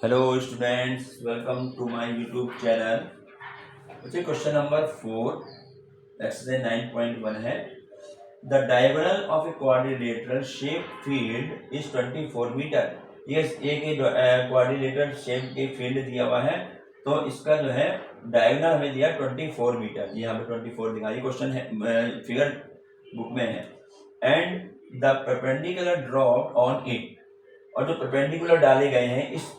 Hello students, welcome to my YouTube channel. Okay, question number 4, exercise 9.1 है. The diagonal of a quadrilateral shaped field is 24 metre. ये एक quadrilateral shape के field दिया हुआ है, तो इसका जो है डायगोनल हमें दिया 24 मीटर. यहाँ पे 24 दिखा, ये क्वेश्चन है, फिगर बुक में है. And the perpendicular drop on it, और जो परपेंडिकुलर डाले गए हैं इस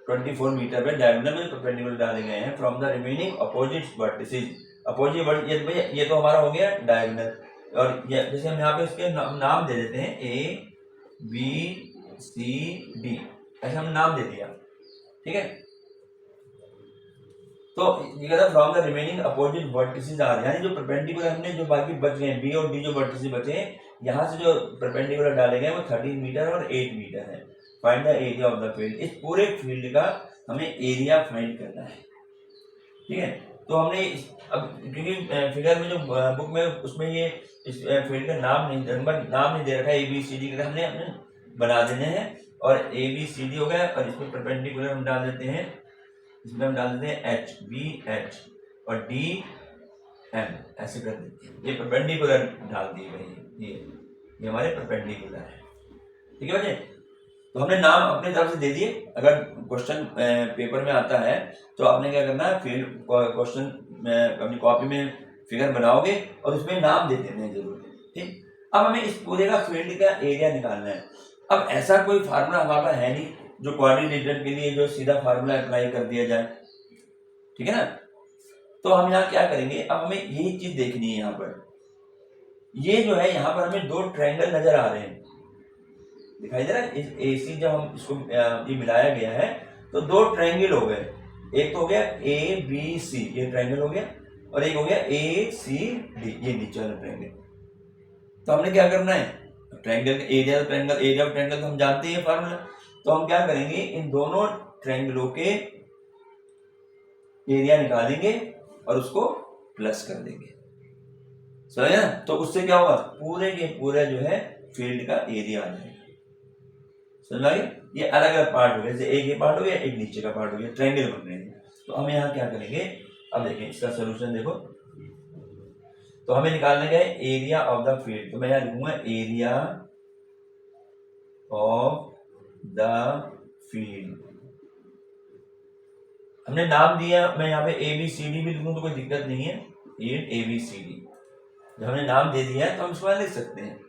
24 मीटर पे डायगोनल में परपेंडिकुलर डाले गए हैं from the remaining opposite vertices. Opposite vertex ये तो हमारा हो गया डायगोनल, और जैसे हम यहाँ पे इसके नाम दे देते हैं ए बी सी डी, ऐसे हम नाम दे दिया. ठीक है, तो ये कहता है from the remaining opposite vertices are, यानी जो परपेंडिकुलर हमने जो बाकी बच गए बी और डी जो वर्टिसेस बचे हैं, यहाँ से जो परपेंडिकुलर डाले गए वो 13 मीटर और 8 मीटर है. Find the area of the field. इस पूरे फील्ड का हमें एरिया फाइंड करना है. ठीक है, तो हमने अब क्योंकि फिगर में जो बुक में उसमें ये इस फील्ड का नाम नहीं दे रखा है, ए बी सी डी का हमने बना देने हैं. और ए बी सी डी हो गया, और इसमें परपेंडिकुलर हम डाल देते हैं, इसमें हम डाल देते हैं एच बी एच और डी एम, ऐसे कर देते हैं. ये परपेंडिकुलर डाल दिए गए, ये हमारे परपेंडिकुलर है. ठीक है बच्चे, तो हमने नाम अपने तरफ से दे दिए. अगर क्वेश्चन पेपर में आता है तो आपने क्या करना है, फील्ड क्वेश्चन अपनी कॉपी में फिगर बनाओगे और उसमें नाम दे देने हैं जरूर. ठीक, अब हमें इस पूरे का फील्ड का एरिया निकालना है. अब ऐसा कोई फार्मूला हमारा है नहीं जो क्वाड्रिलेटरल के लिए जो सीधा फार्मूला अप्लाई कर दिया जाए. ठीक है ना, तो हम यहाँ क्या करेंगे, अब हमें यही चीज देखनी है. यहाँ पर ये जो है, यहाँ पर हमें दो ट्रायंगल नजर आ रहे हैं, दिखाई दे रहा है. इस AC जब हम इसको ये मिलाया गया है तो दो ट्रायंगल हो गए. एक तो हो गया ABC, ये ट्रायंगल हो गया, और एक हो गया ACD, ये नीचे वाला ट्रायंगल. तो हमने क्या करना है, ट्रायंगल का एरिया ऑफ ट्रायंगल तो हम जानते हैं फार्मूला. तो हम क्या करेंगे, इन दोनों ट्रायंगलों के एरिया निकालेंगे और उसको प्लस कर देंगे. समझ ना, तो उससे क्या होगा, पूरे के पूरे जो है फील्ड का एरिया आ जाएगा. समझ आ गया, ये अलग अलग पार्ट हो गए, जैसे एक ये पार्ट हो गया, एक नीचे का पार्ट हो गया, ट्रायंगल बन रहे हैं. तो हम यहाँ क्या करेंगे, अब देखें इसका सोल्यूशन देखो. तो हमें निकालने गए एरिया ऑफ द फील्ड, तो मैं यहाँ लिखूंगा एरिया ऑफ द फील्ड. हमने नाम दिया, मैं यहाँ पे ABCD भी लिखूं तो कोई दिक्कत नहीं है. ये ABCD जब हमने नाम दे दिया है तो हम इसको लिख सकते हैं.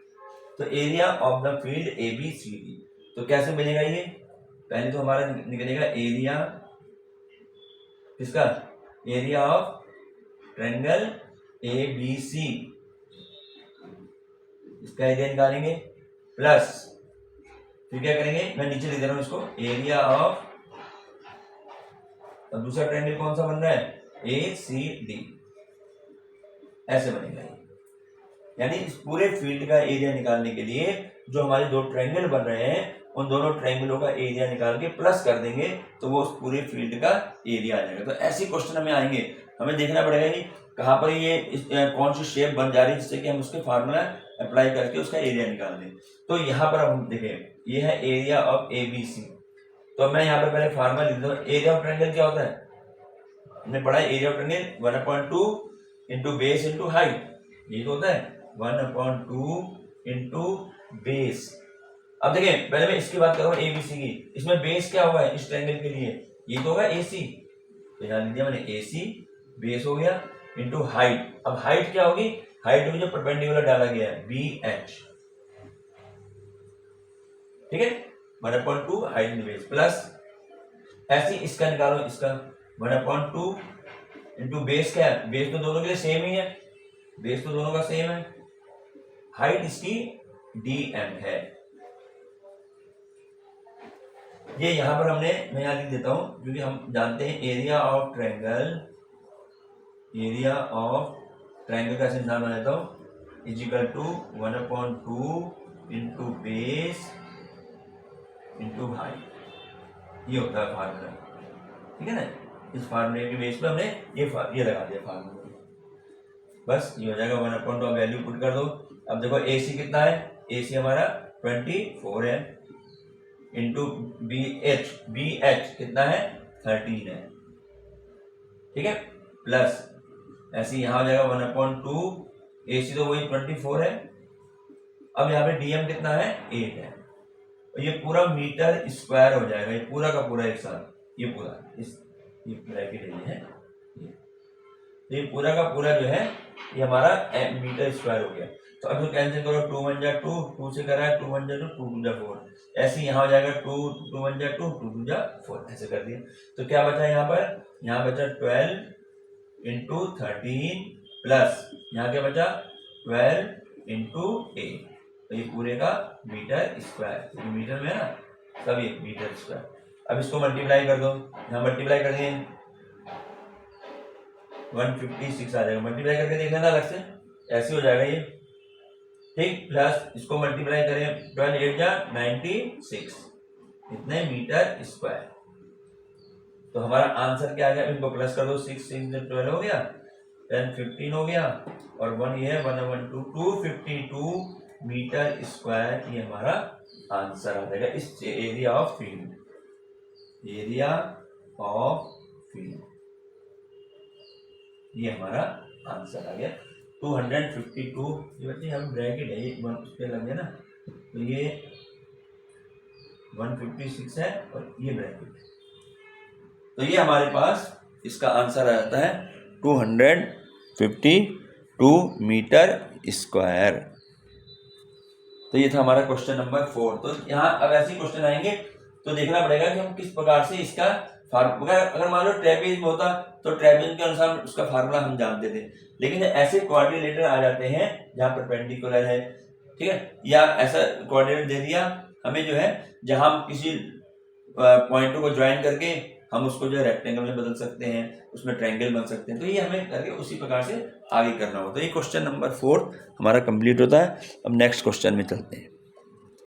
तो area of the field ABCD, तो कैसे मिलेगा ये, पहले तो हमारा निकलेगा एरिया किसका, एरिया ऑफ ट्रायंगल ABC, इसका एरिया निकालेंगे प्लस फिर क्या करेंगे, मैं नीचे लिख दे रहा हूं इसको, एरिया ऑफ, अब दूसरा ट्रायंगल कौन सा बन रहा है, ACD, ऐसे बनेगा. यानी इस पूरे फील्ड का एरिया निकालने के लिए जो हमारे दो ट्रायंगल बन रहे हैं, उन दोनों ट्रायंगलों का एरिया निकाल के प्लस कर देंगे तो वो उस पूरे फील्ड का एरिया आ जाएगा. तो ऐसे क्वेश्चन हमें आएंगे, हमें देखना पड़ेगा कि कहाँ पर ये कौन सी शेप बन जा रही है जिससे कि हम उसके फार्मूला अप्लाई करके उसका एरिया निकाल दें. तो यहाँ पर हम देखें, ये है एरिया ऑफ ABC. तो मैं यहाँ पर पहले फार्मूला लिख दूँ. एरिया ऑफ ट्रायंगल क्या होता है, हमने पढ़ा है area of triangle 1/2 into base into height, ये तो होता है 1/2 इंटू बेस. अब देखें, पहले मैं इसकी बात कर रहा हूँ ABC की. इसमें बेस क्या होगा इस ट्रायंगल के लिए, ये तो होगा AC, तो यहाँ लिख दिया मैंने AC, बेस हो गया इंटू हाइट. अब हाइट क्या होगी, हाइट में जो परपेंडिकुलर डाला गया है BH. ठीक है, 1/2 हाइट इंटू बेस प्लस ऐसे इसका निकालो, इसका 1/2 इंटू बेस क्या है, बेस तो दोनों के लिए सेम ही है, बेस तो दोनों का सेम है. हाइट इसकी DM है. ये यहां पर हमने, मैं यहां लिख देता हूं क्योंकि हम जानते हैं एरिया ऑफ ट्रायंगल का निशान बना देता हूं, is equal to 1/2 into base into height. ये होता है फार्मूला. ठीक है ना, इस फार्मूले के बेस पे हमने ये लगा दिया फार्मूला, बस ये हो जाएगा 1/2. वैल्यू पुट कर दो. अब देखो AC कितना है, AC हमारा 24 है. इंटू बी एच कितना है 13 है, ठीक है, प्लस ऐसे यहाँ हो जाएगा 1/2, AC तो वही 24 है। अब यहाँ पे DM कितना है 8 है, और ये पूरा मीटर स्क्वायर हो जाएगा, ये पूरा का पूरा एक साथ, ये पूरा ये ब्रैकेट है ये, तो ये पूरा का पूरा जो है ये हमारा मीटर स्क्वायर हो गया। तो अब कैंसिल करो, 2 1 जा 2, 2 से करा है 2 1 जा 2, 2 2 जा 4, ऐसे यहाँ हो जाएगा 2 2 1 जा 2, 2 2 जा 4, ऐसे कर दिया। तो क्या बचा यहाँ पर, यहाँ बचा 12 इंटू 13 प्लस यहाँ क्या बचा 12 इंटू 8, तो ये पूरे का मीटर स्क्वायर, मीटर में है ना सब ये मीटर स्क्वायर। अब इसको मल्टीप्लाई कर दो, यहाँ मल्टीप्लाई कर दिए 156 आ जाएगा, मल्टीप्लाई करके देख लेना अलग से, ऐसे हो जाएगा ये, ठीक, प्लस इसको मल्टीप्लाई करें 12 8 जा 96, इतने मीटर स्क्वायर। तो हमारा आंसर क्या आ गया, इनको प्लस कर दो, 6 6 12 हो गया, 10 15 हो गया, और 1 ये है 1/2 252 मीटर स्क्वायर, ये हमारा आंसर आ जाएगा इस area of field, area of field, ये हमारा आंसर आ गया 252। ये बच्चे यहाँ पे ब्रैकेट है, ये 1 उस पे लग गया ना, तो ये 156 है और ये ब्रैकेट, तो ये हमारे पास इसका आंसर आ जाता है 252 मीटर स्क्वायर। तो ये था हमारा क्वेश्चन नंबर 4। तो यहाँ अब ऐसे क्वेश्चन आएंगे तो देखना पड़ेगा कि हम किस प्रकार से इसका फार्मूला, अगर मान लो ट्रेपेज में होता तो ट्रेपेज के अनुसार उसका फार्मूला हम जानते थे, लेकिन ऐसे क्वाड्रिलेटरल आ जाते हैं जहाँ परपेंडिकुलर है, ठीक है, या ऐसा क्वाड्रिलेटरल दे दिया हमें जो है जहाँ हम किसी पॉइंटों को ज्वाइन करके हम उसको जो है रेक्टेंगल में बदल सकते हैं, उसमें ट्रायंगल बन सकते हैं, तो ये हमें करके उसी प्रकार से आगे करना होता है। तो ये क्वेश्चन नंबर 4 हमारा कंप्लीट होता है। अब नेक्स्ट क्वेश्चन में चलते हैं।